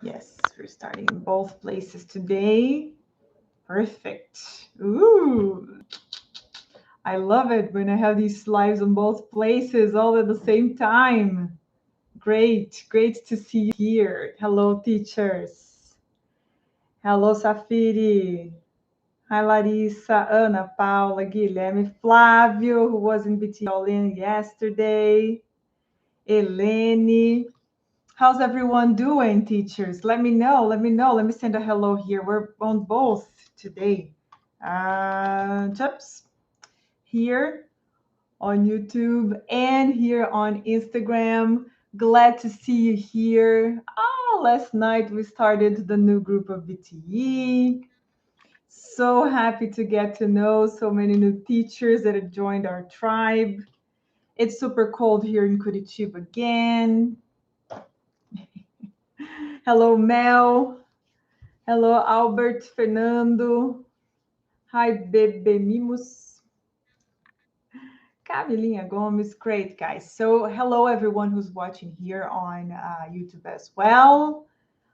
Yes, we're starting in both places today. Perfect. Ooh, I love it when I have these lives on both places all at the same time. Great to see you here. Hello, teachers. Hello, Safiri. Hi, Larissa, Ana, Paula, Guilherme, Flávio, who was in BT All-In yesterday. Eleni. How's everyone doing, teachers? Let me know. Let me send a hello here. We're on both today. Chips here on YouTube and here on Instagram. Glad to see you here. Last night we started the new group of BTE. So happy to get to know so many new teachers that have joined our tribe. It's super cold here in Curitiba again. Hello, Mel. Hello, Albert, Fernando. Hi, Bebe Mimos. Camilinha Gomes. Great, guys. So hello, everyone who's watching here on YouTube as well.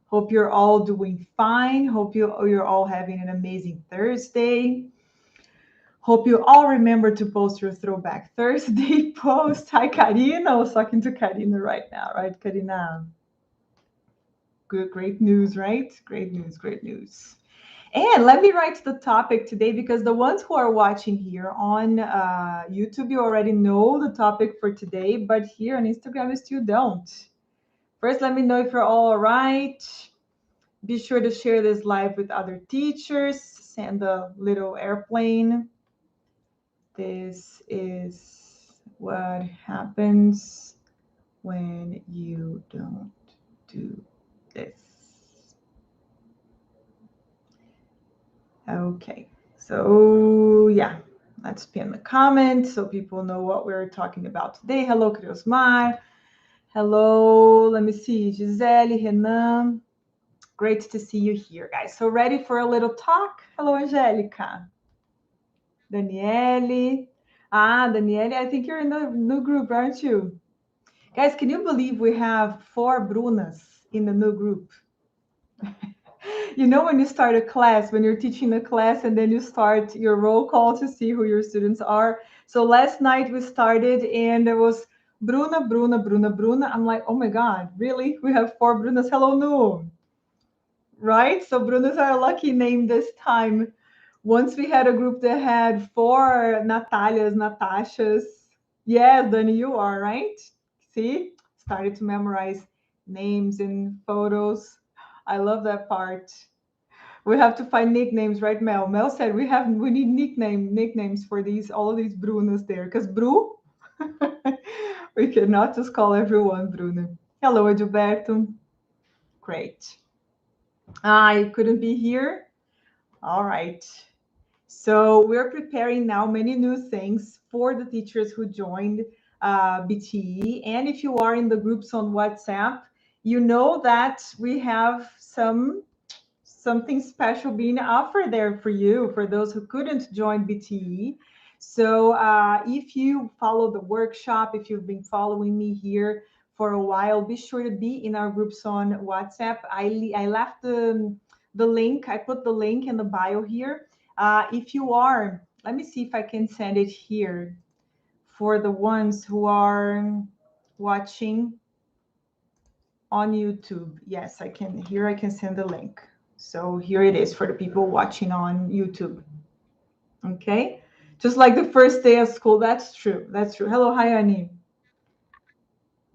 Hope you're all doing fine. Hope you're all having an amazing Thursday. Hope you all remember to post your Throwback Thursday post. Hi, Karina. I was talking to Karina right now, right, Karina? Good, great news, right? Great news. And let me write the topic today because the ones who are watching here on YouTube, you already know the topic for today, but here on Instagram, you still don't. First, let me know if you're all right. Be sure to share this live with other teachers. Send a little airplane. This is what happens when you don't do this. Okay, so yeah, let's pin the comment so people know what we're talking about today. Hello, Criosmar. Hello, let me see, Gisele, Renan. Great to see you here, guys. So ready for a little talk? Hello, Angelica. Daniele. Daniele, I think you're in the new group, aren't you? Guys, can you believe we have 4 Brunas in the new group? You know, when you start a class, when you're teaching a class and then you start your roll call to see who your students are. So last night we started and there was Bruna. I'm like, oh my God, really? We have 4 Brunas. Hello, Nu. Right? So Brunas are a lucky name this time. Once we had a group that had 4 Natalias, Natashas. Yeah, Dani, you are, right? See? Started to memorize names and photos. I love that part. We have to find nicknames, right, Mel? Mel said we need nicknames for all of these Brunas there. Because Bru, we cannot just call everyone Bruno. Hello, Edilberto. Great. I couldn't be here. All right. So we're preparing now many new things for the teachers who joined BTE. And if you are in the groups on WhatsApp, you know that we have something special being offered there for you, for those who couldn't join BTE. So if you follow the workshop, if you've been following me here for a while, be sure to be in our groups on WhatsApp. I left the link, I put the link in the bio here. If you are, let me see if I can send it here for the ones who are watching on YouTube. Yes, I can. Here I can send the link. So here it is for the people watching on YouTube. Okay, just like the first day of school. That's true. That's true. Hello, hi, Annie.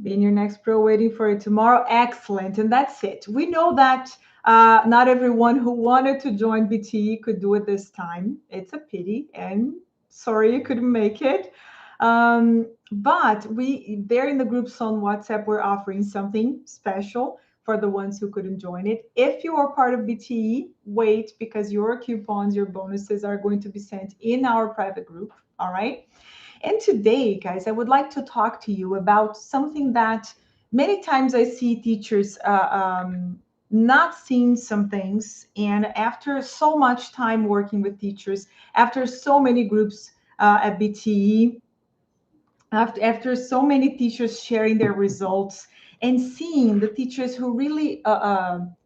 Being your next pro, waiting for it tomorrow. Excellent. And that's it. We know that not everyone who wanted to join BTE could do it this time. It's a pity, and sorry you couldn't make it. But there in the groups on WhatsApp, we're offering something special for the ones who couldn't join it. If you are part of BTE, wait, because your coupons, your bonuses are going to be sent in our private group. All right. And today, guys, I would like to talk to you about something that many times I see teachers not seeing some things. And after so much time working with teachers, after so many groups at BTE, after so many teachers sharing their results and seeing the teachers who really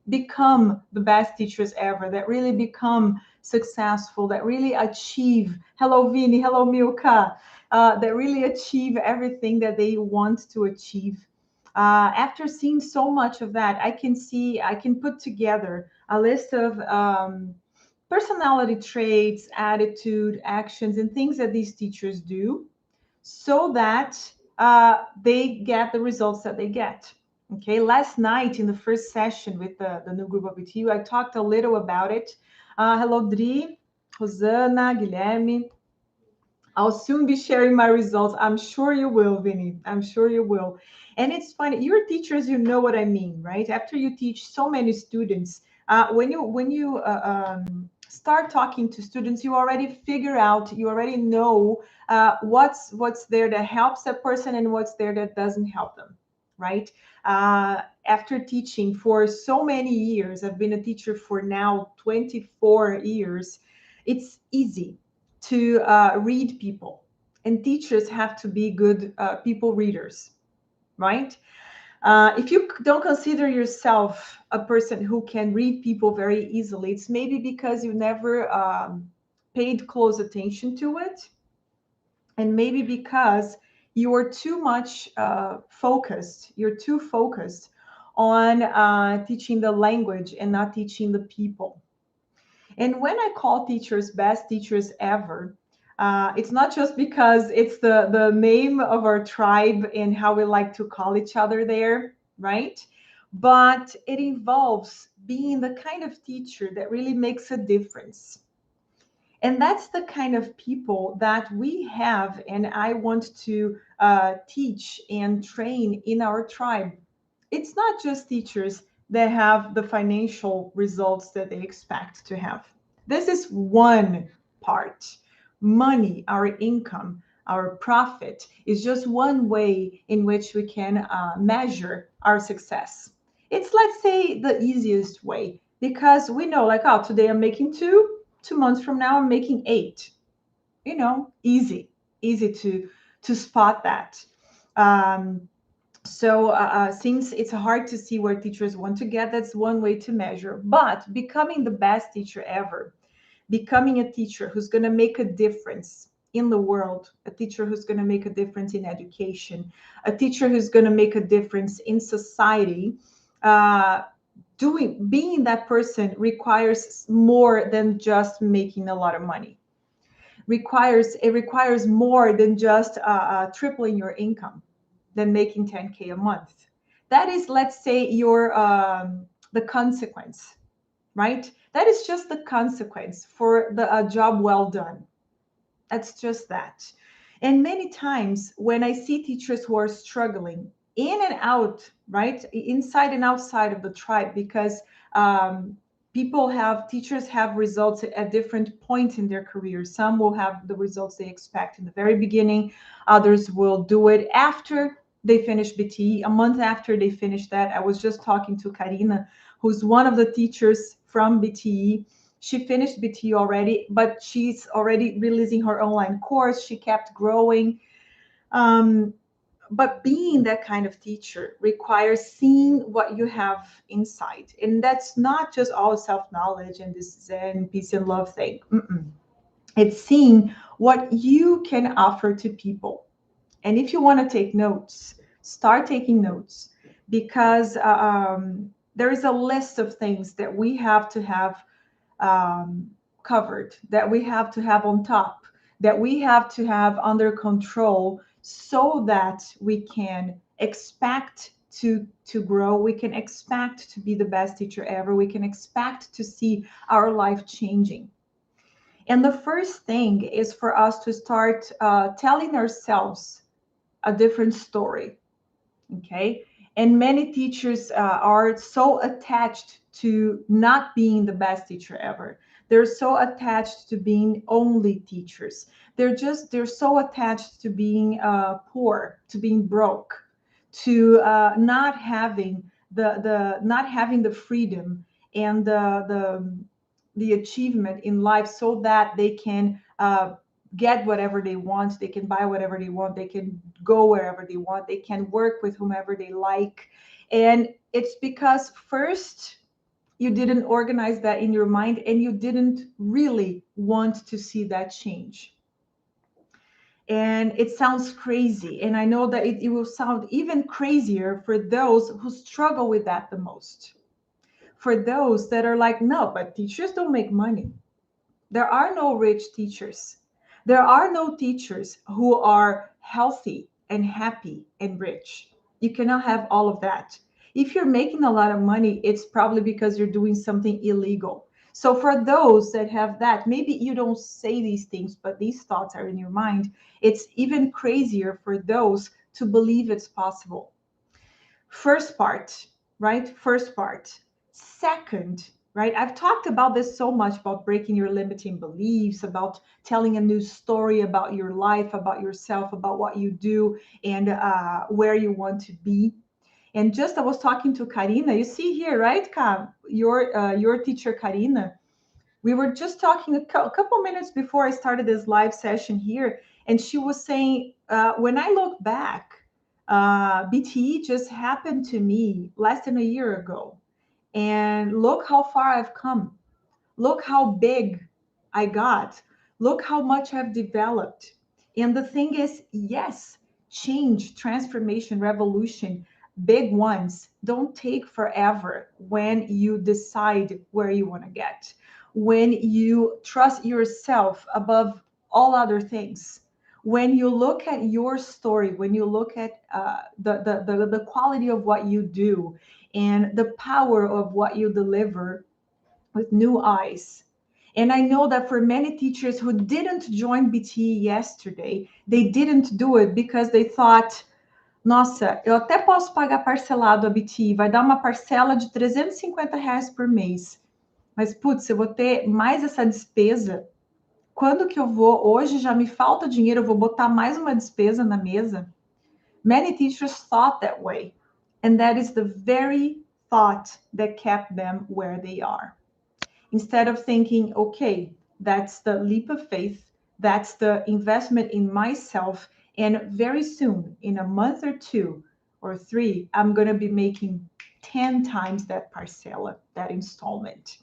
become the best teachers ever, that really become successful, that really achieve, hello Vini, hello Milka, that really achieve everything that they want to achieve. After seeing so much of that, I can put together a list of personality traits, attitude, actions, and things that these teachers do so that they get the results that they get. Okay, last night in the first session with the new group of BTU, I talked a little about it. Hello, Dri, Rosana, Guilherme. I'll soon be sharing my results. I'm sure you will, Vinny. I'm sure you will. And it's funny, you're teachers, you know what I mean, right? After you teach so many students, when you start talking to students, you already figure out, you already know what's there that helps that person and what's there that doesn't help them, right? After teaching for so many years, I've been a teacher for now 24 years. It's easy to read people, and teachers have to be good people readers, right? If you don't consider yourself a person who can read people very easily, it's maybe because you never paid close attention to it, and maybe because you are too much focused, you're too focused on teaching the language and not teaching the people. And when I call teachers best teachers ever, it's not just because it's the name of our tribe and how we like to call each other there, right? But it involves being the kind of teacher that really makes a difference. And that's the kind of people that we have, and I want to teach and train in our tribe. It's not just teachers that have the financial results that they expect to have. This is one part. Money, our income, our profit is just one way in which we can measure our success. It's, let's say, the easiest way because we know, like, oh, today I'm making 2 months from now I'm making 8. Easy, easy to spot that. So since it's hard to see where teachers want to get, that's one way to measure. But becoming the best teacher ever, becoming a teacher who's going to make a difference in the world, a teacher who's going to make a difference in education, a teacher who's going to make a difference in society, being that person requires more than just making a lot of money. It requires more than just tripling your income, than making 10K a month. That is, let's say, your the consequence, right? That is just the consequence for the job well done. That's just that. And many times when I see teachers who are struggling in and out, right, inside and outside of the tribe, because teachers have results at different points in their career. Some will have the results they expect in the very beginning. Others will do it after they finish BTE, a month after they finish that. I was just talking to Karina, who's one of the teachers from BTE. She finished BTE already, but she's already releasing her online course. She kept growing. But being that kind of teacher requires seeing what you have inside. And that's not just all self-knowledge and this Zen, peace and love thing. It's seeing what you can offer to people. And if you want to take notes, start taking notes, because there is a list of things that we have to have covered, that we have to have on top, that we have to have under control, so that we can expect to grow, we can expect to be the best teacher ever, we can expect to see our life changing. And the first thing is for us to start telling ourselves a different story. Okay. And many teachers are so attached to not being the best teacher ever. They're so attached to being only teachers. They're so attached to being poor, to being broke, to not having the freedom and the achievement in life, so that they can get whatever they want, they can buy whatever they want, they can go wherever they want, they can work with whomever they like. And it's because first you didn't organize that in your mind and you didn't really want to see that change. And it sounds crazy, and I know that it will sound even crazier for those who struggle with that the most. For those that are like, no, but teachers don't make money. There are no rich teachers. There are no teachers who are healthy and happy and rich. You cannot have all of that. If you're making a lot of money, it's probably because you're doing something illegal. So, for those that have that, maybe you don't say these things, but these thoughts are in your mind. It's even crazier for those to believe it's possible. First part, right? First part. Second, right? I've talked about this so much about breaking your limiting beliefs, about telling a new story about your life, about yourself, about what you do, and where you want to be. And just I was talking to Karina. You see here, right, Ka? Your teacher, Karina. We were just talking a couple minutes before I started this live session here, and she was saying, when I look back, BTE just happened to me less than a year ago. And look how far I've come. Look how big I got. Look how much I've developed. And the thing is, yes, change, transformation, revolution, big ones don't take forever when you decide where you want to get, when you trust yourself above all other things. When you look at your story, when you look at the quality of what you do and the power of what you deliver with new eyes. And I know that for many teachers who didn't join BTE yesterday, they didn't do it because they thought, nossa, eu até posso pagar parcelado a BTE, vai dar uma parcela de R$ 350 por mês. Mas, putz, eu vou ter mais essa despesa. Quando que eu vou? Hoje já me falta dinheiro, eu vou botar mais uma despesa na mesa. Many teachers thought that way. And that is the very thought that kept them where they are. Instead of thinking, okay, that's the leap of faith, that's the investment in myself. And very soon, in a month or 2 or 3, I'm going to be making 10 times that parcela, that installment.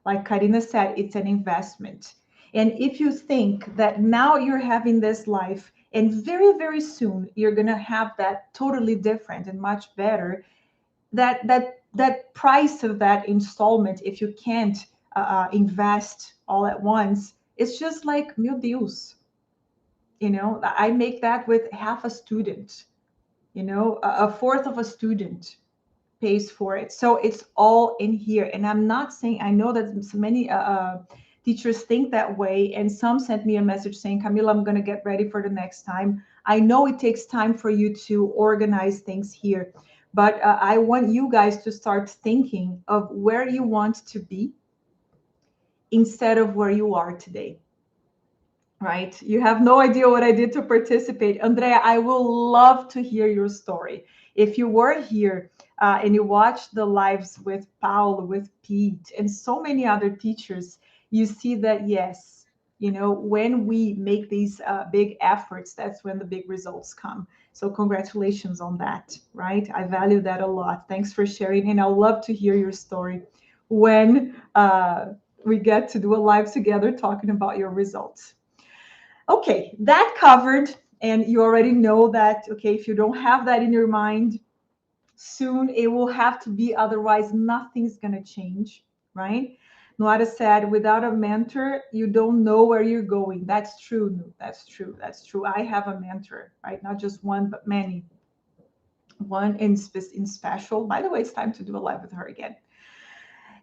Like Karina said, it's an investment. And if you think that now you're having this life and very, very soon you're going to have that totally different and much better, that price of that installment, if you can't invest all at once, it's just like, meu Deus. I make that with half a student. A fourth of a student pays for it. So it's all in here. And I'm not saying, I know that so many teachers think that way. And some sent me a message saying, Camila, I'm going to get ready for the next time. I know it takes time for you to organize things here. But I want you guys to start thinking of where you want to be instead of where you are today. Right? You have no idea what I did to participate. Andrea, I will love to hear your story. If you were here and you watched the lives with Paul, with Pete, and so many other teachers, you see that, yes, when we make these big efforts, that's when the big results come. So congratulations on that, right? I value that a lot. Thanks for sharing. And I'll love to hear your story when we get to do a live together talking about your results. Okay, that covered. And you already know that, okay, if you don't have that in your mind, soon it will have to be, otherwise nothing's going to change, right? Noara said, without a mentor, you don't know where you're going. That's true. That's true. That's true. I have a mentor, right? Not just one, but many. One in special. By the way, it's time to do a live with her again.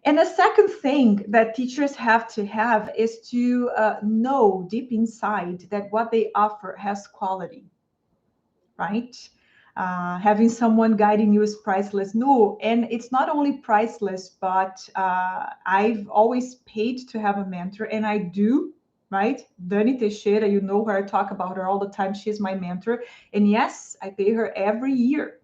And the second thing that teachers have to have is to know deep inside that what they offer has quality, right? Having someone guiding you is priceless. No, and it's not only priceless, but I've always paid to have a mentor, and I do, right? Dani Teixeira, you know her, I talk about her all the time. She's my mentor. And yes, I pay her every year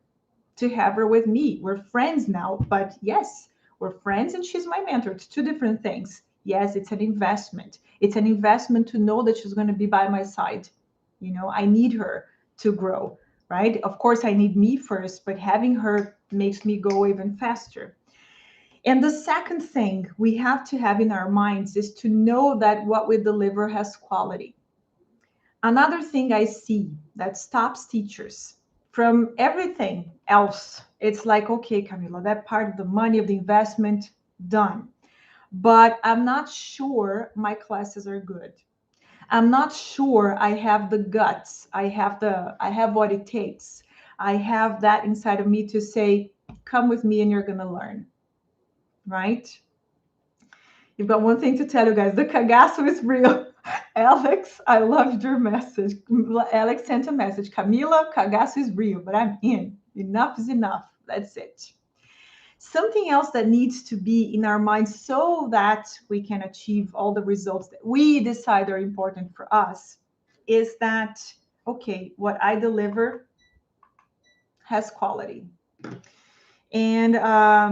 to have her with me. We're friends now, but yes, we're friends and she's my mentor. It's two different things. Yes, it's an investment. It's an investment to know that she's going to be by my side. I need her to grow, right? Of course, I need me first, but having her makes me go even faster. And the second thing we have to have in our minds is to know that what we deliver has quality. Another thing I see that stops teachers from everything else, it's like, okay, Camila, that part of the money of the investment, done. But I'm not sure my classes are good. I'm not sure I have the guts. I have what it takes. I have that inside of me to say, come with me and you're going to learn, right? You've got one thing to tell you guys. The cagaço is real. Alex, I loved your message. Alex sent a message. Camila, cagaço is real, but I'm in. Enough is enough. That's it. Something else that needs to be in our minds so that we can achieve all the results that we decide are important for us is that, okay, what I deliver has quality. And I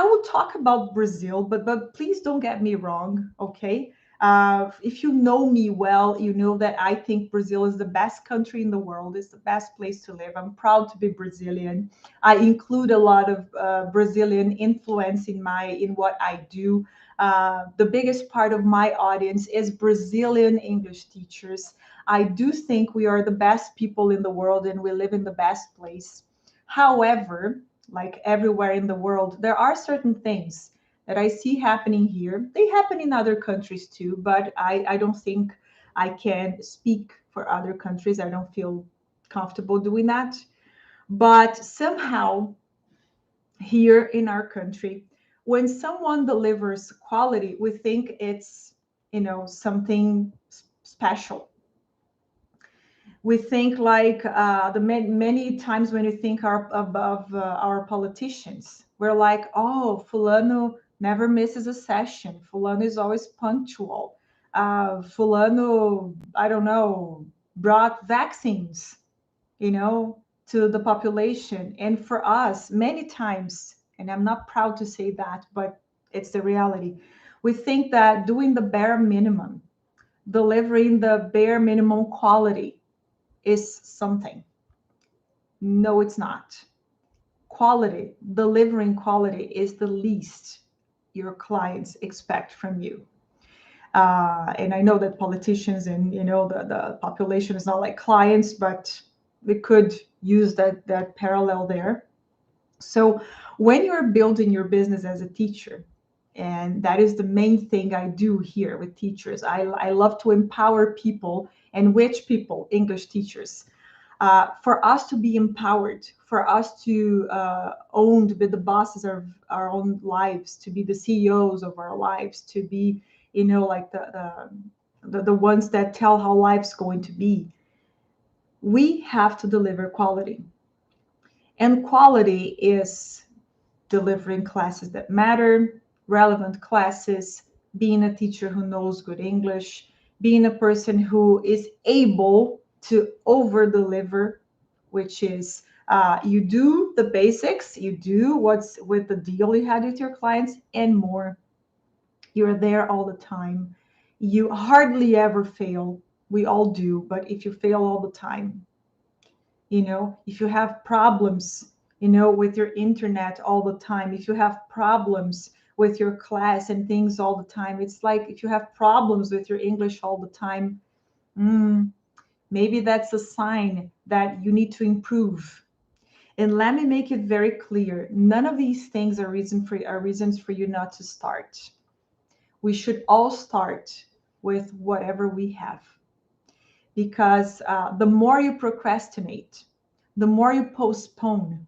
will talk about Brazil, but please don't get me wrong, okay? If you know me well, you know that I think Brazil is the best country in the world. It's the best place to live. I'm proud to be Brazilian. I include a lot of Brazilian influence in what I do. The biggest part of my audience is Brazilian English teachers. I do think we are the best people in the world and we live in the best place. However, like everywhere in the world, there are certain things that I see happening here. They happen in other countries too, but I don't think I can speak for other countries. I don't feel comfortable doing that. But somehow, here in our country, when someone delivers quality, we think it's, something special. We think like the many times when you think of our politicians, we're like, oh, Fulano never misses a session. Fulano is always punctual. Fulano, I don't know, brought vaccines, to the population. And for us, many times, and I'm not proud to say that, but it's the reality. We think that doing the bare minimum, delivering the bare minimum quality is something. No, it's not. Quality, delivering quality is the least your clients expect from you. And I know that politicians and the population is not like clients, but we could use that parallel there. So when you're building your business as a teacher, and that is the main thing I do here with teachers, I love to empower people. And which people? English teachers. For us to be empowered, for us to own, to be the bosses of our own lives, to be the CEOs of our lives, to be, like the ones that tell how life's going to be. We have to deliver quality. And quality is delivering classes that matter, relevant classes, being a teacher who knows good English, being a person who is able to over deliver, which is you do the basics, you do what's with the deal you had with your clients and more. You're there all the time. You hardly ever fail. We all do, but if you fail all the time, if you have problems, with your internet all the time, if you have problems with your class and things all the time, it's like if you have problems with your English all the time, maybe that's a sign that you need to improve. And let me make it very clear, none of these things are reasons for you not to start. We should all start with whatever we have. Because the more you procrastinate, the more you postpone,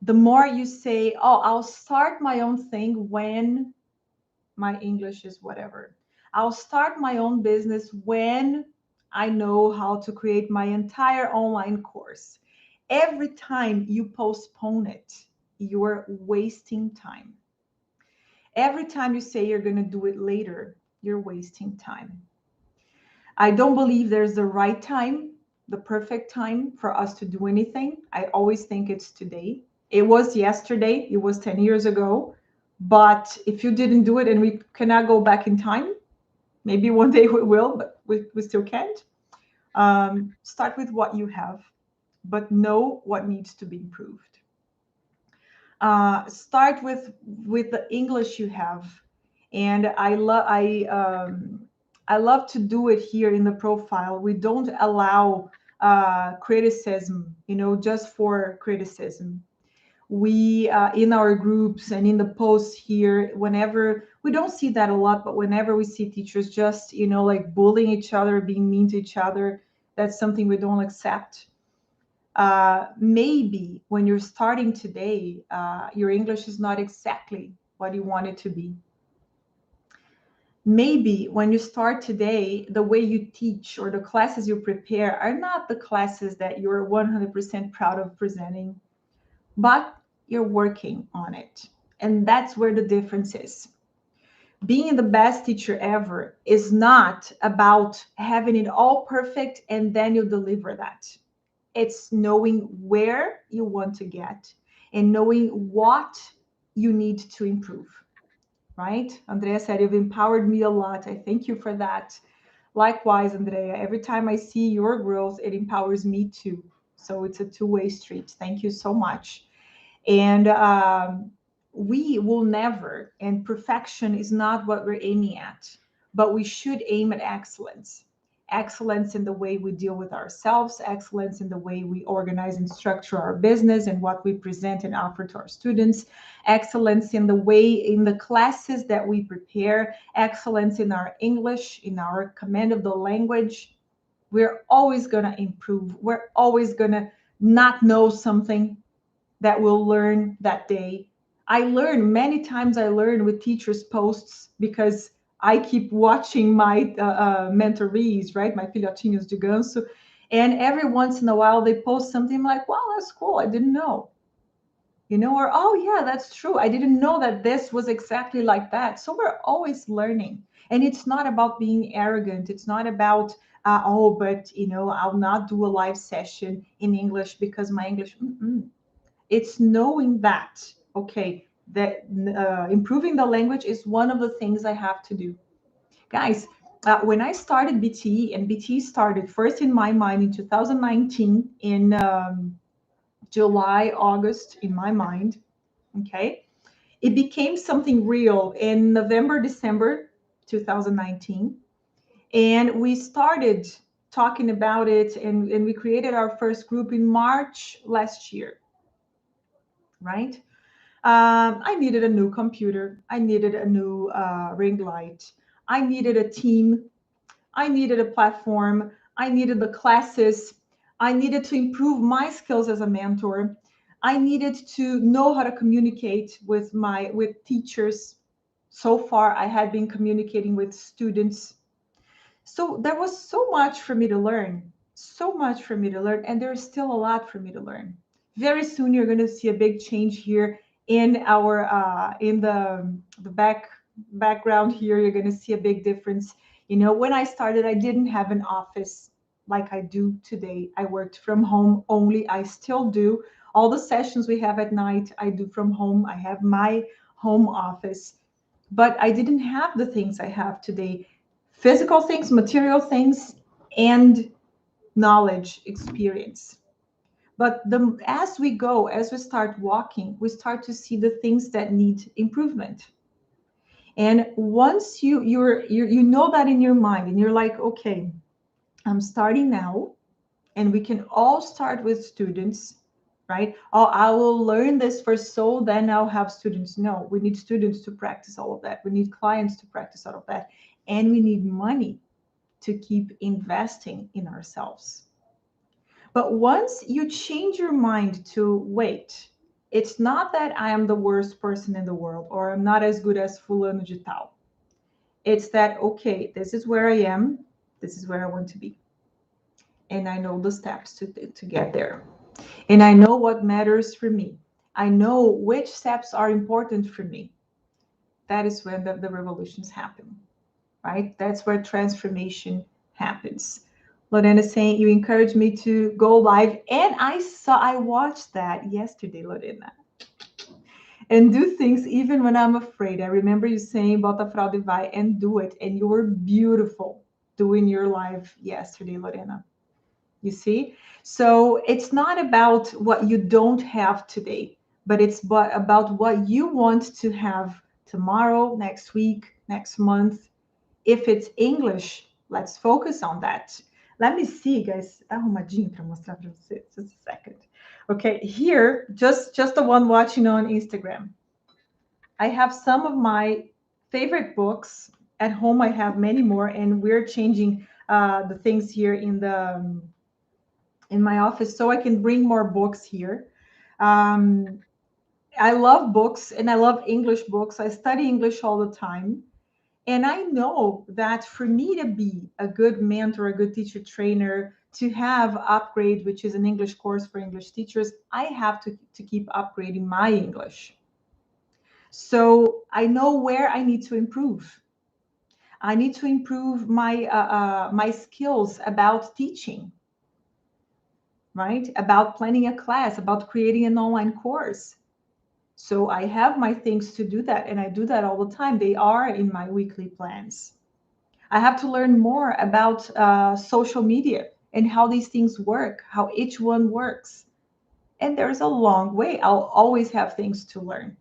the more you say, oh, I'll start my own thing when my English is whatever. I'll start my own business when I know how to create my entire online course. Every time you postpone it, you're wasting time. Every time you say you're going to do it later, you're wasting time. I don't believe there's the right time, the perfect time for us to do anything. I always think it's today. It was yesterday. It was 10 years ago. But if you didn't do it and we cannot go back in time, maybe one day we will, but we still can't. Start with what you have, but know what needs to be improved. Start with the English you have, and I love to do it here in the profile. We don't allow criticism, just for criticism. We in our groups and in the posts here, whenever we don't see that a lot, but whenever we see teachers just like bullying each other, being mean to each other, that's something we don't accept. Maybe when you're starting today, your English is not exactly what you want it to be. Maybe when you start today, the way you teach or the classes you prepare are not the classes that you're 100% proud of presenting, but you're working on it. And that's where the difference is. Being the best teacher ever is not about having it all perfect and then you deliver that. It's knowing where you want to get and knowing what you need to improve, right? Andrea said, you've empowered me a lot. I thank you for that. Likewise, Andrea, every time I see your growth, it empowers me too. So it's a two-way street. Thank you so much. And we will never, and perfection is not what we're aiming at, but we should aim at excellence. Excellence in the way we deal with ourselves, excellence in the way we organize and structure our business and what we present and offer to our students, excellence in the way in the classes that we prepare, excellence in our English, in our command of the language. We're always going to improve. We're always going to not know something that we'll learn that day. I learn many times. I learn with teachers' posts because I keep watching my mentorees, right? My filhotinhos de ganso. And every once in a while they post something like, wow, that's cool. I didn't know. Or, oh, yeah, that's true. I didn't know that this was exactly like that. So we're always learning. And it's not about being arrogant. It's not about, oh, but, I'll not do a live session in English because my English. It's knowing that, okay, that improving the language is one of the things I have to do. Guys, when I started BTE, and BTE started first in my mind in 2019, in July, August, in my mind, okay? It became something real in November, December 2019. And we started talking about it, and we created our first group in March last year, right? I needed a new computer. I needed a new ring light. I needed a team. I needed a platform. I needed the classes. I needed to improve my skills as a mentor. I needed to know how to communicate with teachers. So far, I had been communicating with students. So there was so much for me to learn, so much for me to learn, and there's still a lot for me to learn. Very soon, you're going to see a big change here in our in the background here. You're going to see a big difference. When I started, I didn't have an office like I do today. I worked from home only. I still do. All the sessions we have at night, I do from home. I have my home office, but I didn't have the things I have today: physical things, material things, and knowledge, experience. But as we go, as we start walking, we start to see the things that need improvement. And once you know that in your mind, and you're like, okay, I'm starting now, and we can all start with students, right? Oh, I will learn this first, so then I'll have students. No, we need students to practice all of that. We need clients to practice all of that, and we need money to keep investing in ourselves. But once you change your mind to, wait, it's not that I am the worst person in the world or I'm not as good as fulano de tal. It's that, okay, this is where I am, this is where I want to be. And I know the steps to get there. And I know what matters for me. I know which steps are important for me. That is when the revolutions happen, right? That's where transformation happens. Lorena saying, you encouraged me to go live. And I watched that yesterday, Lorena. and do things even when I'm afraid. I remember you saying Bota Fraude Vai and do it. And you were beautiful doing your live yesterday, Lorena. You see? So it's not about what you don't have today, but it's about what you want to have tomorrow, next week, next month. If it's English, let's focus on that. Let me see, guys. Tá arrumadinho para mostrar para vocês. Just a second. Okay, here, just the one watching on Instagram. I have some of my favorite books. At home, I have many more, and we're changing the things here in my office so I can bring more books here. Um, I love books and I love English books. I study English all the time. And I know that for me to be a good mentor, a good teacher trainer, to have Upgrade, which is an English course for English teachers, I have to keep upgrading my English. So I know where I need to improve. I need to improve my skills about teaching, right? About planning a class, about creating an online course. So I have my things to do that, and I do that all the time. They are in my weekly plans. I have to learn more about social media and how these things work, how each one works. And there's a long way. I'll always have things to learn,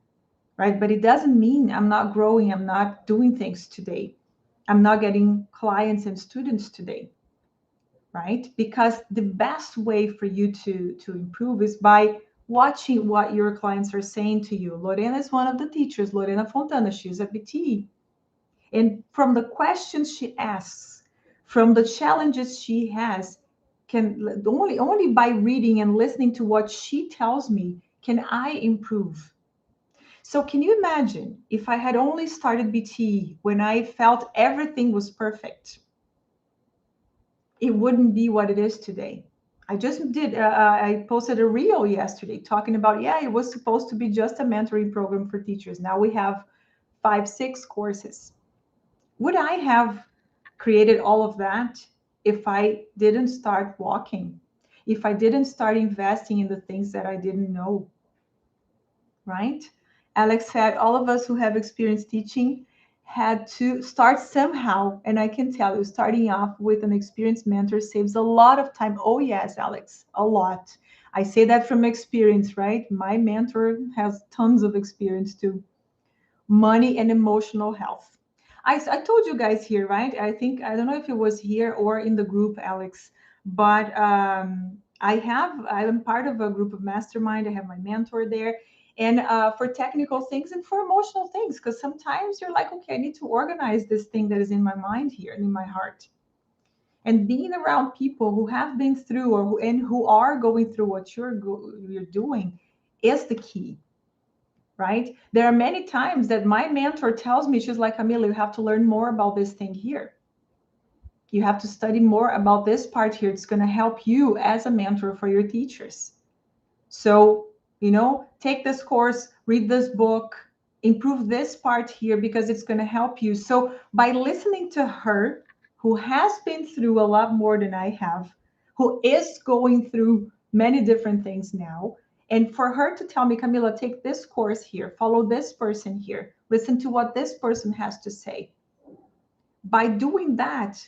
right? But it doesn't mean I'm not growing, I'm not doing things today. I'm not getting clients and students today, right? Because the best way for you to improve is by watching what your clients are saying to you. Lorena is one of the teachers, Lorena Fontana, she's a BT. And from the questions she asks, from the challenges she has, can only by reading and listening to what she tells me can I improve. So can you imagine if I had only started BT when I felt everything was perfect? It wouldn't be what it is today. I just did, I posted a reel yesterday talking about, yeah, it was supposed to be just a mentoring program for teachers. Now we have 5, 6 courses. Would I have created all of that if I didn't start walking? If I didn't start investing in the things that I didn't know, right? Alex said all of us who have experience teaching had to start somehow. And I can tell you, starting off with an experienced mentor saves a lot of time. Oh, yes, Alex, a lot. I say that from experience, right? My mentor has tons of experience too. Money and emotional health. I told you guys here, right? I think, I don't know if it was here or in the group, Alex, but I'm part of a group of mastermind. I have my mentor there. And for technical things and for emotional things, because sometimes you're like, okay, I need to organize this thing that is in my mind here and in my heart. And being around people who have been through who are going through what you're doing is the key, right? There are many times that my mentor tells me, she's like, Camila, you have to learn more about this thing here. You have to study more about this part here. It's going to help you as a mentor for your teachers. So, take this course, read this book, improve this part here because it's going to help you. So, by listening to her, who has been through a lot more than I have, who is going through many different things now, and for her to tell me, Camila, take this course here, follow this person here, listen to what this person has to say. By doing that,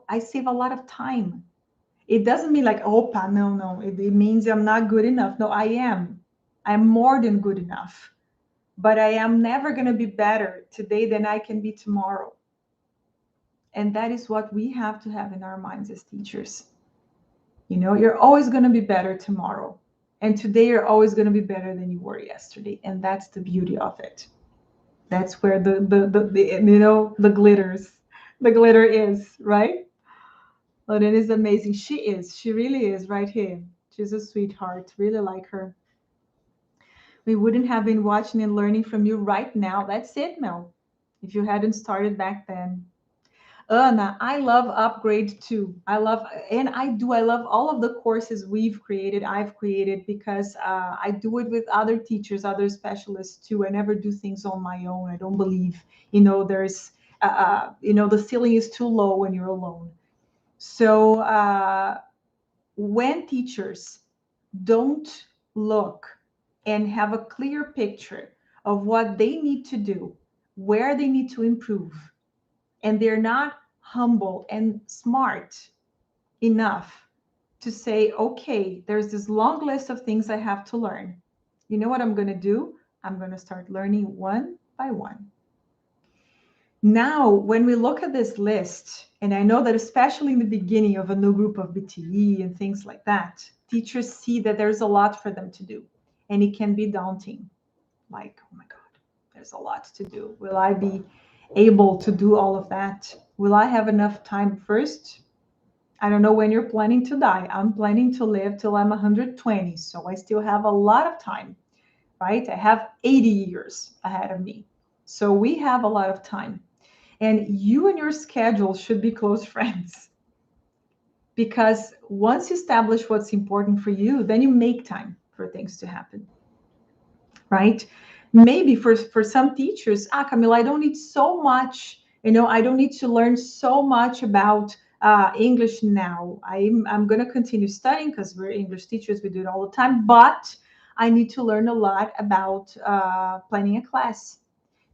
I save a lot of time. It doesn't mean like, opa, no. It means I'm not good enough. No, I am. I'm more than good enough. But I am never going to be better today than I can be tomorrow. And that is what we have to have in our minds as teachers. You're always going to be better tomorrow. And today you're always going to be better than you were yesterday. And that's the beauty of it. That's where the glitter is, right? Lorena is amazing. She is. She really is right here. She's a sweetheart. Really like her. We wouldn't have been watching and learning from you right now. That's it, Mel. If you hadn't started back then. Anna, I love Upgrade too. I love all of the courses I've created, because I do it with other teachers, other specialists too. I never do things on my own. I don't believe, there's, the ceiling is too low when you're alone. So when teachers don't look and have a clear picture of what they need to do, where they need to improve, and they're not humble and smart enough to say, okay, there's this long list of things I have to learn. You know what I'm going to do? I'm going to start learning one by one. Now, when we look at this list, and I know that especially in the beginning of a new group of BTE and things like that, teachers see that there's a lot for them to do, and it can be daunting. Like, oh my God, there's a lot to do. Will I be able to do all of that? Will I have enough time? First, I don't know when you're planning to die. I'm planning to live till I'm 120, so I still have a lot of time, right? I have 80 years ahead of me. So we have a lot of time. And you and your schedule should be close friends, because once you establish what's important for you, then you make time for things to happen, right? Maybe for some teachers, Camila, I don't need so much, I don't need to learn so much about English now. I'm going to continue studying because we're English teachers, we do it all the time, but I need to learn a lot about planning a class.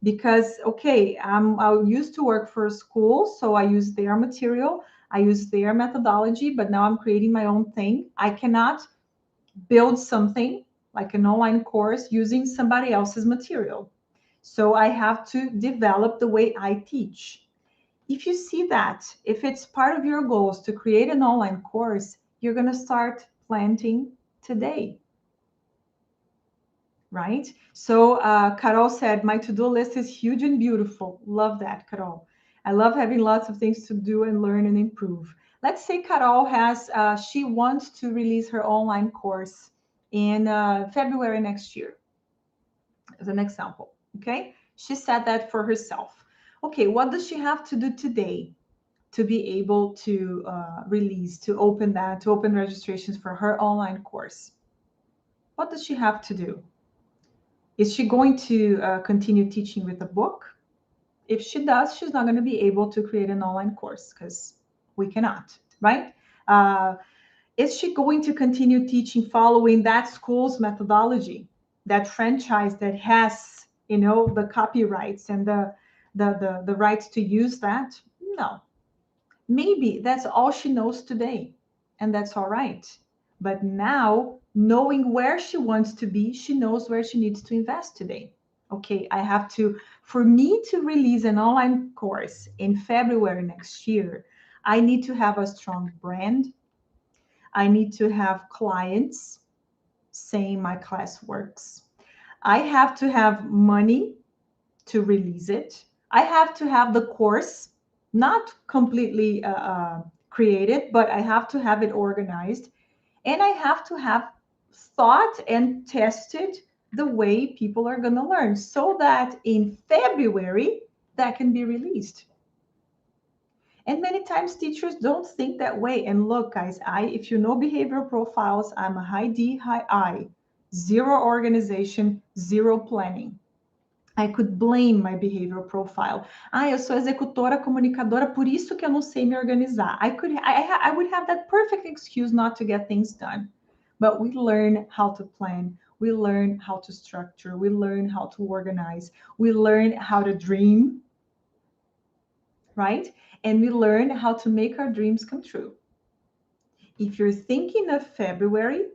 Because, okay, I used to work for a school, so I use their material, I use their methodology, but now I'm creating my own thing. I cannot build something like an online course using somebody else's material. So I have to develop the way I teach. If you see that, if it's part of your goals to create an online course, you're going to start planting today. Right? So Carol said, my to-do list is huge and beautiful. Love that, Carol. I love having lots of things to do and learn and improve. Let's say Carol has, she wants to release her online course in February next year, as an example, okay? She said that for herself. Okay, what does she have to do today to be able to release, to open registrations for her online course? What does she have to do? Is she going to continue teaching with a book? If she does, she's not going to be able to create an online course because we cannot, right? Is she going to continue teaching following that school's methodology, that franchise that has, the copyrights and the rights to use that? No. Maybe that's all she knows today, and that's all right. But now, knowing where she wants to be, she knows where she needs to invest today. Okay, for me to release an online course in February next year, I need to have a strong brand. I need to have clients saying my class works. I have to have money to release it. I have to have the course not completely created, but I have to have it organized. And I have to have thought and tested the way people are going to learn so that in February that can be released. And many times teachers don't think that way. And look, guys, if you know behavioral profiles, I'm a high D, high I, zero organization, zero planning. I could blame my behavioral profile. Eu sou executora, comunicadora, por isso que eu não sei me organizar. I would have that perfect excuse not to get things done. But we learn how to plan. We learn how to structure. We learn how to organize. We learn how to dream, right? And we learn how to make our dreams come true. If you're thinking of February,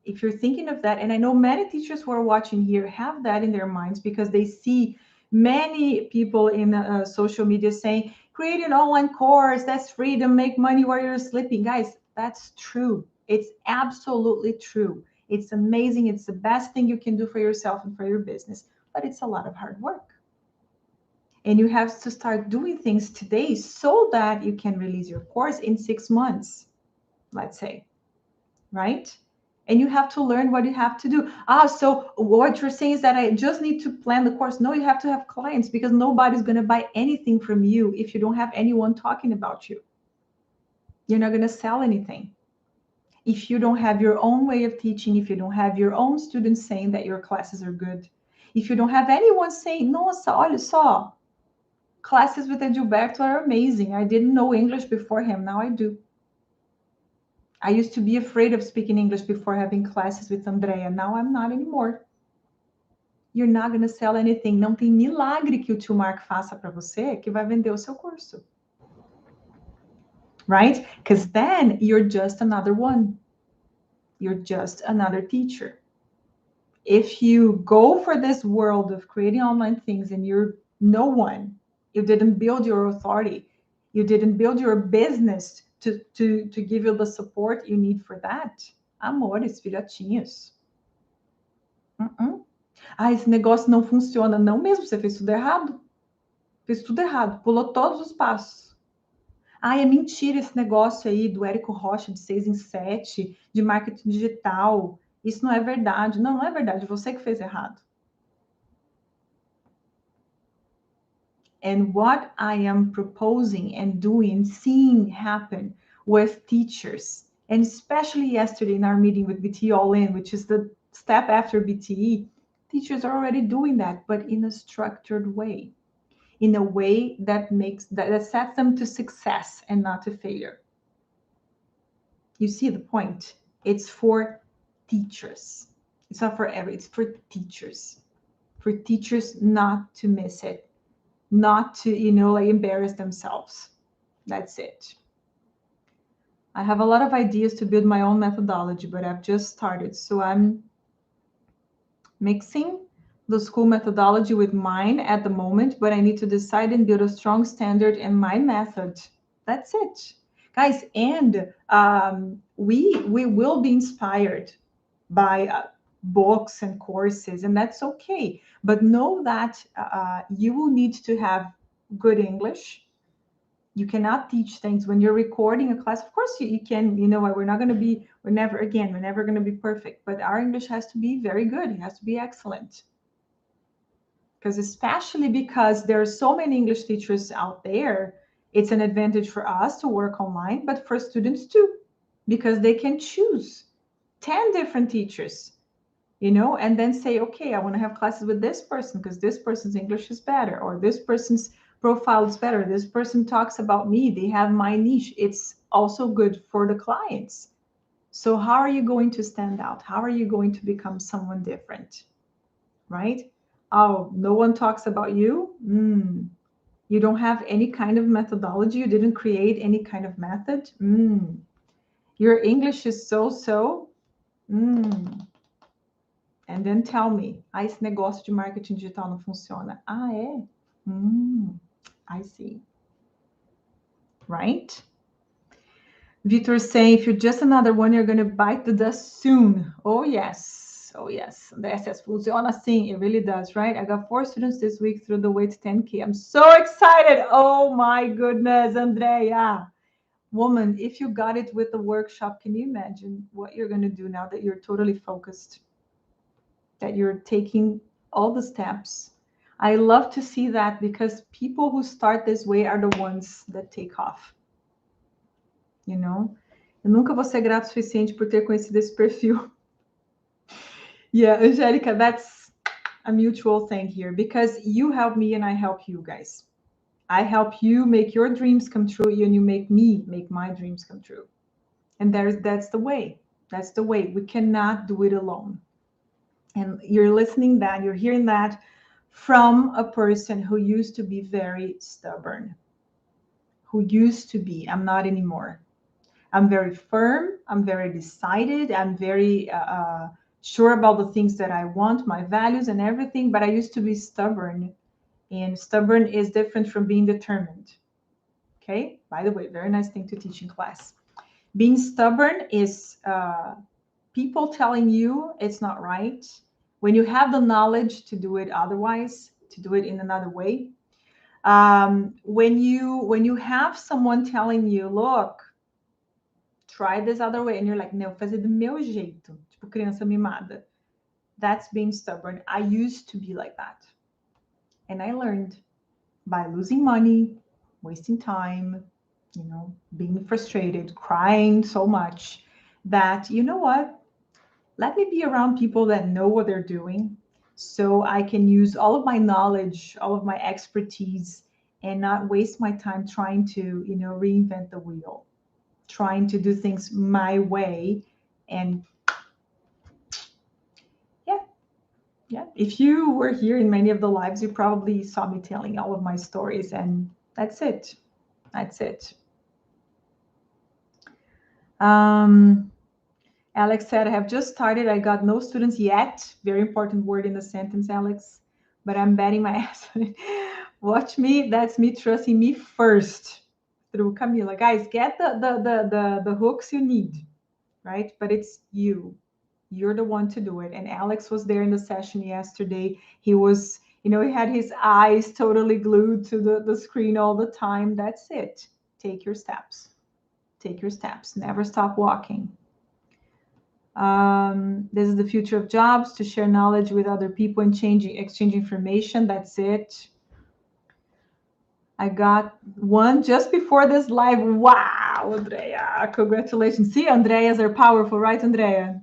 if you're thinking of that, and I know many teachers who are watching here have that in their minds because they see many people in social media saying, create an online course, that's free to make money while you're sleeping. Guys, that's true. It's absolutely true. It's amazing. It's the best thing you can do for yourself and for your business, but it's a lot of hard work. And you have to start doing things today so that you can release your course in 6 months, let's say, right? And you have to learn what you have to do. So what you're saying is that I just need to plan the course. No, you have to have clients because nobody's going to buy anything from you if you don't have anyone talking about you. You're not going to sell anything. If you don't have your own way of teaching, if you don't have your own students saying that your classes are good, if you don't have anyone saying, nossa, olha só, classes with Edilberto are amazing. I didn't know English before him. Now I do. I used to be afraid of speaking English before having classes with Andrea. Now I'm not anymore. You're not going to sell anything. Não tem milagre que o tio Mark faça para você que vai vender o seu curso. Right? Because then you're just another one. You're just another teacher. If you go for this world of creating online things and you're no one, you didn't build your authority, you didn't build your business to give you the support you need for that. Amores, filhotinhos. Ah, esse negócio não funciona. Não mesmo, você fez tudo errado. Fez tudo errado, pulou todos os passos. Ah, é mentira esse negócio aí do Érico Rocha de 6 em 7, de marketing digital. Isso não é verdade. Não, não é verdade. Você que fez errado. And what I am proposing and doing, seeing happen with teachers, and especially yesterday in our meeting with BTE All In, which is the step after BTE, teachers are already doing that, but in a structured way, in a way that sets them to success and not to failure. You see the point? It's for teachers. It's not for it's for teachers. For teachers not to miss it, not to, like embarrass themselves. That's it. I have a lot of ideas to build my own methodology, but I've just started. So I'm mixing the school methodology with mine at the moment, but I need to decide and build a strong standard in my method. That's it, guys. And we will be inspired by books and courses, and that's okay. But know that you will need to have good English. You cannot teach things when you're recording a class. Of course, you can, we're never going to be perfect, but our English has to be very good. It has to be excellent. Especially because there are so many English teachers out there, it's an advantage for us to work online, but for students too, because they can choose 10 different teachers, and then say, okay, I want to have classes with this person because this person's English is better, or this person's profile is better. This person talks about me. They have my niche. It's also good for the clients. So how are you going to stand out? How are you going to become someone different? Right? Oh, no one talks about you. You don't have any kind of methodology. You didn't create any kind of method. Your English is so. And then tell me, esse negócio de marketing digital não funciona. Ah, é? I see. Right? Vitor saying, if you're just another one, you're going to bite the dust soon. Oh, yes. Oh, yes. The SS funciona assim. It really does, right? I got 4 students this week through the way to 10K. I'm so excited. Oh, my goodness, Andrea. Woman, if you got it with the workshop, can you imagine what you're going to do now that you're totally focused? That you're taking all the steps. I love to see that, because people who start this way are the ones that take off. Eu nunca vou ser grato o suficiente por ter conhecido esse perfil. Yeah, Angelica, that's a mutual thing here, because you help me and I help you guys. I help you make your dreams come true, and you make me make my dreams come true. And that's the way. That's the way. We cannot do it alone. And you're listening that, you're hearing that from a person who used to be very stubborn, who used to be. I'm not anymore. I'm very firm. I'm very decided. I'm very sure about the things that I want, my values and everything. But I used to be stubborn. And stubborn is different from being determined. Okay? By the way, very nice thing to teach in class. Being stubborn is people telling you it's not right, when you have the knowledge to do it otherwise, to do it in another way. When you have someone telling you, look, try this other way, and you're like, não, fazer do meu jeito, tipo criança mimada. That's being stubborn. I used to be like that. And I learned by losing money, wasting time, being frustrated, crying so much, that, you know what? Let me be around people that know what they're doing, so I can use all of my knowledge, all of my expertise, and not waste my time trying to, reinvent the wheel. trying to do things my way. And yeah, if you were here in many of the lives, you probably saw me telling all of my stories, and that's it. That's it. Alex said, I have just started. I got no students yet. Very important word in the sentence, Alex. But I'm betting my ass on it. Watch me. That's me trusting me first through Camila. Guys, get the hooks you need, right? But it's you. You're the one to do it. And Alex was there in the session yesterday. He was, he had his eyes totally glued to the screen all the time. That's it. Take your steps. Take your steps. Never stop walking. This is the future of jobs, to share knowledge with other people and exchange information. That's it. I got one just before this live. Wow, Andrea, congratulations. See, Andreas are powerful, right, Andrea?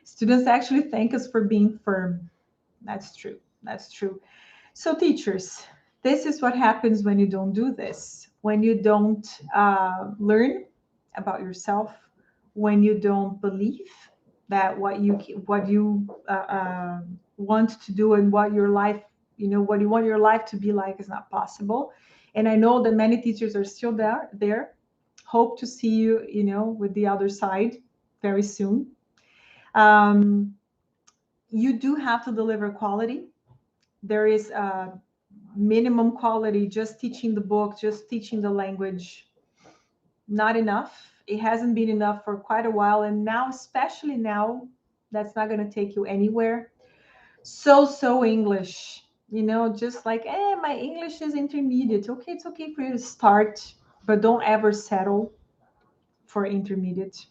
Students actually thank us for being firm. That's true. That's true. So teachers, this is what happens when you don't do this. When you don't learn about yourself, when you don't believe that what you want to do and what your life, what you want your life to be like is not possible. And I know that many teachers are still there. Hope to see you, with the other side very soon. You do have to deliver quality. There is a minimum quality. Just teaching the book, just teaching the language, not enough. It hasn't been enough for quite a while, and now, especially now, that's not going to take you anywhere. So English, just like, my English is intermediate. Okay, it's okay for you to start, but don't ever settle for intermediate.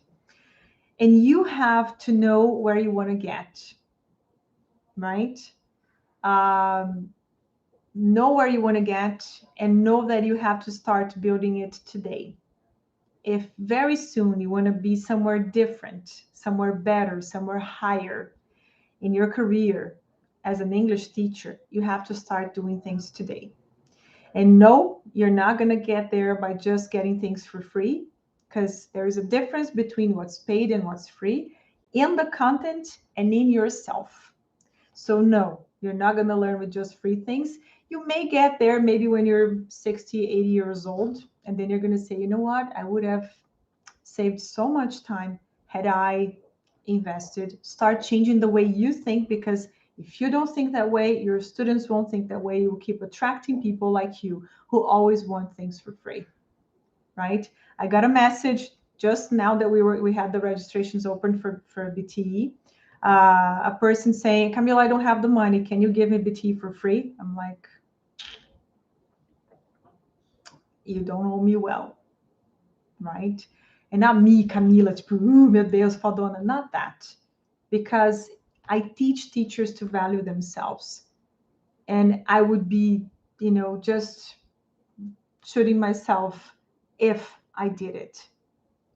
And you have to know where you want to get, right? Know where you want to get, and know that you have to start building it today. If very soon you want to be somewhere different, somewhere better, somewhere higher in your career as an English teacher, you have to start doing things today. And no, you're not going to get there by just getting things for free, because there is a difference between what's paid and what's free in the content and in yourself. So no, you're not going to learn with just free things. You may get there maybe when you're 60, 80 years old, and then you're going to say, you know what, I would have saved so much time had I invested. Start changing the way you think, because if you don't think that way, your students won't think that way. You will keep attracting people like you who always want things for free, right? I got a message just now that we had the registrations open for BTE. A person saying, Camila, I don't have the money. Can you give me BTE for free? I'm like, you don't owe me well, right? And not me, Camila, tipo, meu Deus, fodona, not that. Because I teach teachers to value themselves. And I would be, just shooting myself if I did it,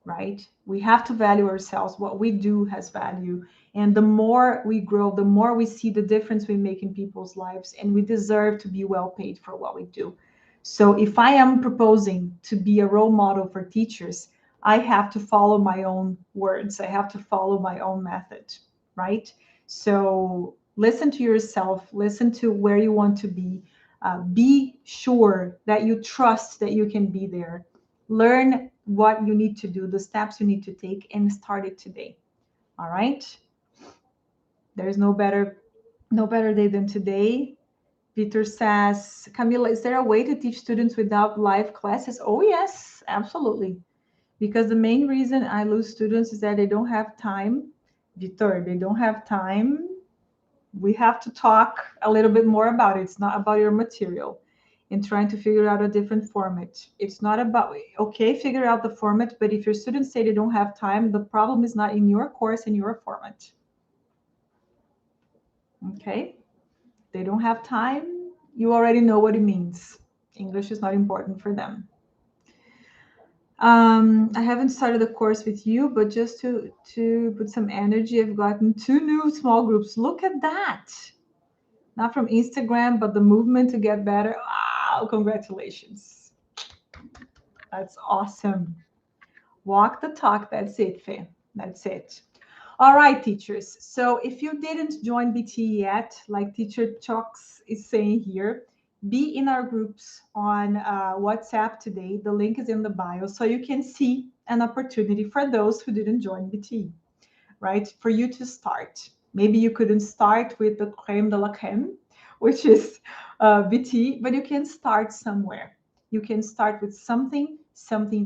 right? We have to value ourselves. What we do has value. And the more we grow, the more we see the difference we make in people's lives, and we deserve to be well paid for what we do. So if I am proposing to be a role model for teachers, I have to follow my own words. I have to follow my own method, right? So listen to yourself, listen to where you want to be sure that you trust that you can be there. Learn what you need to do, the steps you need to take, and start it today. All right? There's no better day than today. Peter says, Camila, is there a way to teach students without live classes? Oh, yes, absolutely. Because the main reason I lose students is that they don't have time. Vitor, they don't have time. We have to talk a little bit more about it. It's not about your material and trying to figure out a different format. It's not about, okay, figure out the format, but if your students say they don't have time, the problem is not in your course and your format. Okay? They don't have time, you already know what it means. English is not important for them. I haven't started the course with you, but just to put some energy, I've gotten 2 new small groups. Look at that. Not from Instagram, but the movement to get better. Wow, congratulations. That's awesome. Walk the talk. That's it, Faye. That's it. All right, teachers. So if you didn't join BT yet, like Teacher Chox is saying here, be in our groups on WhatsApp today. The link is in the bio, so you can see an opportunity for those who didn't join BT, right? For you to start. Maybe you couldn't start with the creme de la creme, which is BT, but you can start somewhere. You can start with something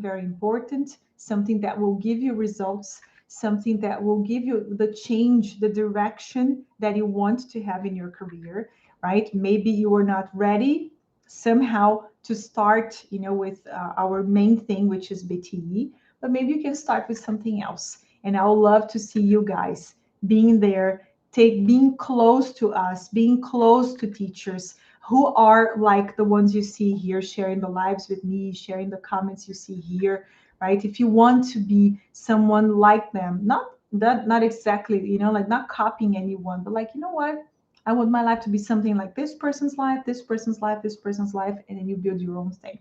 very important, something that will give you results, something that will give you the change, the direction that you want to have in your career, right? Maybe you are not ready somehow to start, with our main thing, which is BTE, but maybe you can start with something else. And I would love to see you guys being there, being close to us, being close to teachers who are like the ones you see here, sharing the lives with me, sharing the comments you see here, right? If you want to be someone like them, not exactly, like not copying anyone, but like, you know what? I want my life to be something like this person's life, this person's life, this person's life, and then you build your own thing.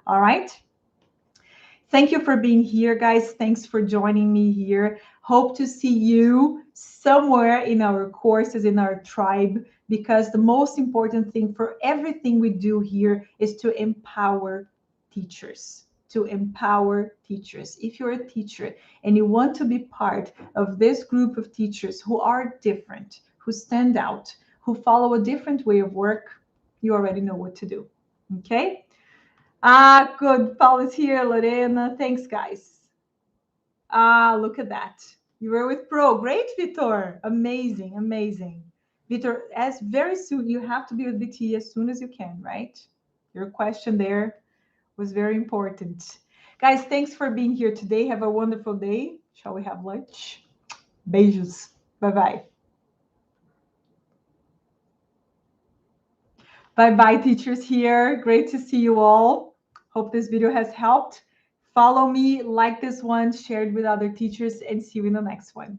All right. Thank you for being here, guys. Thanks for joining me here. Hope to see you somewhere in our courses, in our tribe, because the most important thing for everything we do here is to empower teachers. To empower teachers. If you're a teacher and you want to be part of this group of teachers who are different, who stand out, who follow a different way of work, you already know what to do. Okay? Ah, good. Paul is here, Lorena. Thanks, guys. Ah, look at that. You were with Pro. Great, Vitor. Amazing, amazing. Vitor, as very soon, you have to be with BT as soon as you can, right? Your question there was very important. Guys, thanks for being here today. Have a wonderful day. Shall we have lunch? Beijos. Bye-bye. Bye-bye, teachers here. Great to see you all. Hope this video has helped. Follow me, like this one, share it with other teachers, and see you in the next one.